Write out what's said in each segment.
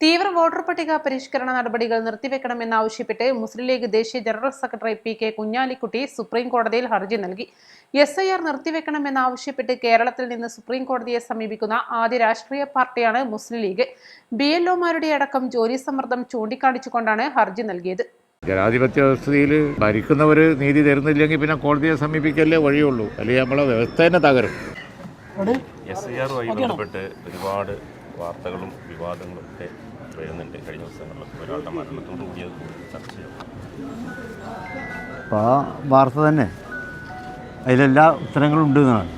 തീവ്ര വോട്ടർ പട്ടിക പരിഷ്കരണ നടപടികൾ നിർത്തിവെക്കണമെന്നാവശ്യപ്പെട്ട് മുസ്ലിം ലീഗ് ദേശീയ general secretary PK. Kunhalikutty supreme കോടതിയിൽ ഹർജി നൽകി. SIR നിർത്തിവെക്കണമെന്നാവശ്യപ്പെട്ട് കേരളത്തിൽ നിന്ന് സുപ്രീം കോടതിയെ സമീപിക്കുന്ന ആദ്യ രാഷ്ട്രീയ പാർട്ടിയാണ് മുസ്ലിം ലീഗ്. BLOമാരുടെ അടക്കം ജോലി സമ്മർദ്ദം ചൂണ്ടിക്കാണിച്ചുകൊണ്ടാണ് ഹർജി നൽകിയത്. ജനാധിപത്യ വ്യവസ്ഥയിൽ ഭരിക്കുന്നവർ നീതി തരുന്നില്ലെങ്കിൽ പിന്നെ കോടതിയെ സമീപിക്കല്ലേ വഴിയുള്ളൂ, അല്ലെങ്കിൽ നമ്മളെ വ്യവസ്ഥ തന്നെ തകരും. SIR-മായി ബന്ധപ്പെട്ട് ഒരുപാട് വാർത്തകളും വിവാദങ്ങളും ഒക്കെ വരുന്നുണ്ട്. കഴിഞ്ഞ ദിവസങ്ങളിൽ ഒരാളുടെ മരണത്തോടു കൂടി അത് ചർച്ച ചെയ്യും. അപ്പോൾ ആ വാർത്ത തന്നെ അതിലെല്ലാ ഉത്തരങ്ങളും ഉണ്ട് എന്നാണ്.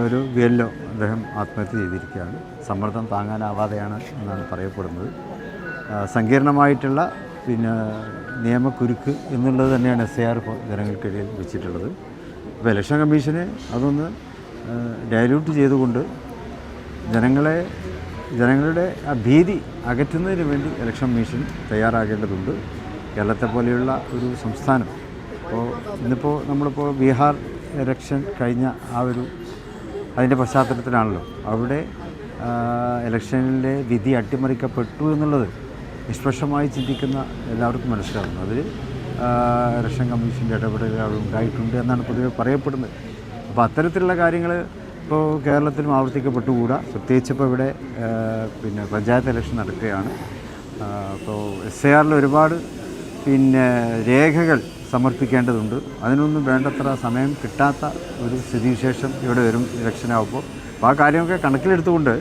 ഒരു BLO അദ്ദേഹം ആത്മഹത്യ ചെയ്തിരിക്കുകയാണ്. സമ്മർദ്ദം താങ്ങാനാവാതെയാണ് എന്നാണ് പറയപ്പെടുന്നത്. സങ്കീർണമായിട്ടുള്ള നിയമക്കുരുക്ക് എന്നുള്ളത് തന്നെയാണ് SIR ജനങ്ങൾക്കിടയിൽ വെച്ചിട്ടുള്ളത്. അപ്പോൾ ഇലക്ഷൻ കമ്മീഷന് അതൊന്ന് ഡയലൂട്ട് ചെയ്തുകൊണ്ട് ജനങ്ങളുടെ ആ ഭീതി അകറ്റുന്നതിന് വേണ്ടി ഇലക്ഷൻ കമ്മീഷൻ തയ്യാറാകേണ്ടതുണ്ട്. കേരളത്തെ പോലെയുള്ള ഒരു സംസ്ഥാനം ഇന്നിപ്പോൾ നമ്മളിപ്പോൾ ബീഹാർ ഇലക്ഷൻ കഴിഞ്ഞ അതിൻ്റെ പശ്ചാത്തലത്തിലാണല്ലോ അവിടെ ഇലക്ഷനിലെ വിധി അട്ടിമറിക്കപ്പെട്ടു എന്നുള്ളത് നിഷ്പക്ഷമായി ചിന്തിക്കുന്ന എല്ലാവർക്കും മനസ്സിലാകുന്നു. അതിൽ ഇലക്ഷൻ കമ്മീഷൻ്റെ ഇടപെടലുകൾ ഉണ്ടായിട്ടുണ്ട് എന്നാണ് പൊതുവെ പറയപ്പെടുന്നത്. അപ്പോൾ അത്തരത്തിലുള്ള കാര്യങ്ങൾ ഇപ്പോൾ കേരളത്തിലും ആവർത്തിക്കപ്പെട്ടുകൂടാ. പ്രത്യേകിച്ച് ഇപ്പോൾ ഇവിടെ പഞ്ചായത്ത് ഇലക്ഷൻ നടക്കുകയാണ്. അപ്പോൾ SIR-ൽ ഒരുപാട് രേഖകൾ സമർപ്പിക്കേണ്ടതുണ്ട്. അതിനൊന്നും വേണ്ടത്ര സമയം കിട്ടാത്ത ഒരു സ്ഥിതിവിശേഷം ഇവിടെ വരും ഇലക്ഷനാകുമ്പോൾ. അപ്പോൾ ആ കാര്യമൊക്കെ കണക്കിലെടുത്തുകൊണ്ട്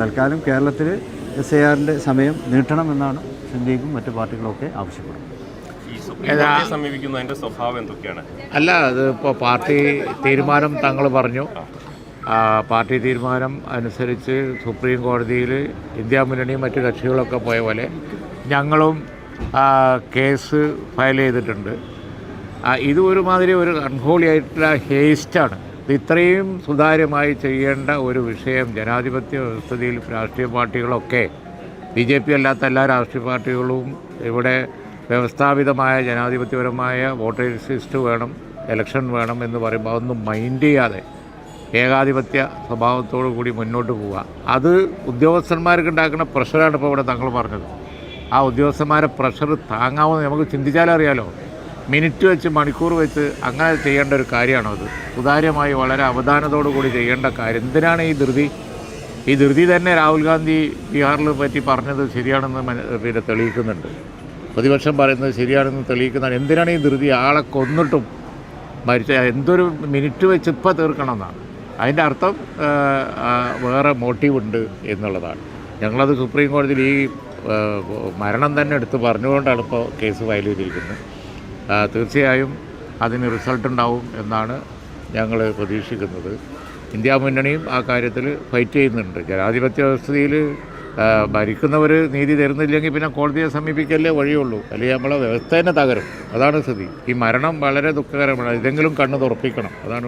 തൽക്കാലം കേരളത്തിൽ SIR-ൻ്റെ സമയം നീട്ടണമെന്നാണ് മുസ്ലിം ലീഗും മറ്റു പാർട്ടികളൊക്കെ ആവശ്യപ്പെടുന്നത്. സമീപിക്കുന്നതിൻ്റെ സ്വഭാവം എന്തൊക്കെയാണ്? അല്ല, അത് ഇപ്പോൾ പാർട്ടി തീരുമാനം തങ്ങൾ പറഞ്ഞു. പാർട്ടി തീരുമാനം അനുസരിച്ച് സുപ്രീം കോടതിയിൽ ഇന്ത്യ മുന്നണിയും മറ്റു കക്ഷികളൊക്കെ പോയ പോലെ ഞങ്ങളും കേസ് ഫയൽ ചെയ്തിട്ടുണ്ട്. ഇത് ഒരുമാതിരി ഒരു അൺഹോളി ആയിട്ടുള്ള ഹേസ്റ്റാണ്. ഇത് ഇത്രയും സുതാര്യമായി ചെയ്യേണ്ട ഒരു വിഷയം ജനാധിപത്യ വ്യവസ്ഥയിൽ രാഷ്ട്രീയ പാർട്ടികളൊക്കെ BJP അല്ലാത്ത എല്ലാ രാഷ്ട്രീയ പാർട്ടികളും ഇവിടെ വ്യവസ്ഥാപിതമായ ജനാധിപത്യപരമായ വോട്ടേഴ്സ് ലിസ്റ്റ് വേണം, ഇലക്ഷൻ വേണം എന്ന് പറയുമ്പോൾ അതൊന്നും മൈൻഡ് ചെയ്യാതെ ഏകാധിപത്യ സ്വഭാവത്തോടു കൂടി മുന്നോട്ട് പോവുക. അത് ഉദ്യോഗസ്ഥന്മാർക്ക് ഉണ്ടാക്കുന്ന പ്രഷറാണ് ഇപ്പോൾ ഇവിടെ തങ്ങൾ പറഞ്ഞത്. ആ ഉദ്യോഗസ്ഥന്മാരെ പ്രഷർ താങ്ങാമെന്ന് നമുക്ക് ചിന്തിച്ചാലറിയാലോ. മിനിറ്റ് വെച്ച് മണിക്കൂർ വെച്ച് അങ്ങനെ ചെയ്യേണ്ട ഒരു കാര്യമാണോ അത്? സുതാര്യമായി വളരെ അവധാനത്തോടു കൂടി ചെയ്യേണ്ട കാര്യം. എന്തിനാണ് ഈ ധൃതി? ഈ ധൃതി തന്നെ രാഹുൽ ഗാന്ധി ബീഹാറിൽ പറ്റി പറഞ്ഞത് ശരിയാണെന്ന് തെളിയിക്കുന്നുണ്ട്. പ്രതിപക്ഷം പറയുന്നത് ശരിയാണെന്ന് തെളിയിക്കുന്നതാണ്. എന്തിനാണ് ഈ ധൃതി? ആളെ കൊന്നിട്ടും എന്തൊരു മിനിറ്റ് വെച്ച് ഇപ്പോൾ തീർക്കണമെന്നാണ് അതിൻ്റെ അർത്ഥം. വേറെ മോട്ടീവുണ്ട് എന്നുള്ളതാണ്. ഞങ്ങളത് സുപ്രീം കോടതിയിൽ ഈ മരണം തന്നെ എടുത്ത് പറഞ്ഞുകൊണ്ടാണ് ഇപ്പോൾ കേസ് ഫയൽ ചെയ്തിരിക്കുന്നത്. തീർച്ചയായും അതിന് റിസൾട്ട് ഉണ്ടാവും എന്നാണ് ഞങ്ങൾ പ്രതീക്ഷിക്കുന്നത്. ഇന്ത്യ മുന്നണിയും ആ കാര്യത്തിൽ ഫൈറ്റ് ചെയ്യുന്നുണ്ട്. ജനാധിപത്യ വ്യവസ്ഥയിൽ ഭരിക്കുന്നവർ നീതി തരുന്നില്ലെങ്കിൽ പിന്നെ കോടതിയെ സമീപിക്കല്ലേ വഴിയുള്ളൂ, അല്ലെങ്കിൽ നമ്മളെ വ്യവസ്ഥ തന്നെ തകരും. അതാണ് സ്ഥിതി. ഈ മരണം വളരെ ദുഃഖകരമാണ്. ഇതെങ്കിലും കണ്ണ് തുറപ്പിക്കണം. അതാണ്